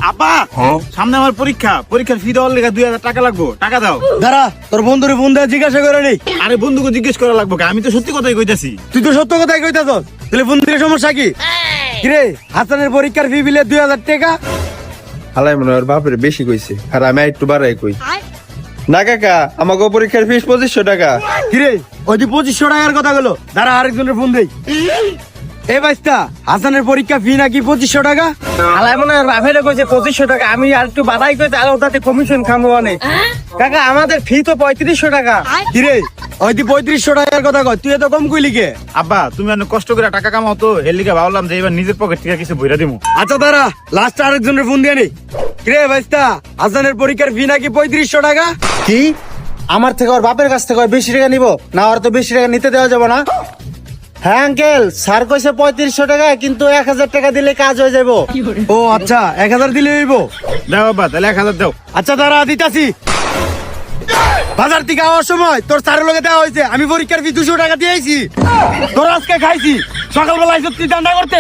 আব্বা সামনে আমার পরীক্ষার ফি দেওয়ার লেগে 2000 টাকা লাগবো, টাকা দাও। দাঁড়া, তোর বন্ধুরে ফোন দিয়ে জিজ্ঞাসা করে নেই। আরে বন্ধুকে জিজ্ঞেস করা লাগবো, আমি তো সত্যি কথাই কইতাছি। তুই তো সত্য কথাই কইতাছ, তাহলে বন্ধুদের সমস্যা কি? কিরে, হাসানের পরীক্ষার ফি বিলে 2000 টাকা। হালাই মনে হয় ওর বাপের বেশি কইছে, আর আমি একটু বাড়াই কই। না কাকা, আমাকে পরীক্ষার ফিস 2500 টাকা। কিরে, ওই যে 2500 টাকার কথা গেলো, দাঁড়া আরেকজনের ফোন দেই। এ বাইস্তা, হাসানের পরীক্ষা ফি নাকি 2500 টাকা? হালাই মনে হয় বাপেরে কইছে 2500 টাকা, আমি আর একটু বাড়াই কইতে আর ওটাতে কমিশন খামো অনেক। কাকা আমাদের ফি তো 3500 টাকা। কিরে, ওই যে 3500 টাকার কথা কয়, তুই এত কম কইলি কে? আব্বা তুমি অনেক কষ্ট করে টাকা কামাও তো, এর লিগে ভাবলাম যে এবার নিজের পকেট থেকে কিছু বইরা দিমু। আচ্ছা দাঁড়া, লাস্ট আরেকজনের ফোন দিয়ে নেই। কিরে বাইস্তা, হাসানের পরীক্ষার ফি নাকি 3500 টাকা? কি আমার থেকে ওর বাপের কাছ থেকে বেশি টাকা নিব না? ওর তো বেশি টাকা নিতে দেওয়া যাবে না। হ্যাঁ আঙ্কেল, স্যার কইছে 3500 টাকা, কিন্তু 1000 টাকা দিলে কাজ হয়ে যাবো। ও আচ্ছা, 1000 দিলে হইব। দাও আব্বা, তাহলে 1000 দাও। আচ্ছা দাঁড়া, দিতাছি। বাজার থেকে আওয়ার সময় তোর স্যারের লগে দেওয়া হয়েছে, আমি পরীক্ষার ফি 200 টাকা দিয়ে আইছি। তোর আজকে খাইছি, সকালবেলা আইসি তুই দান্ডা করতে।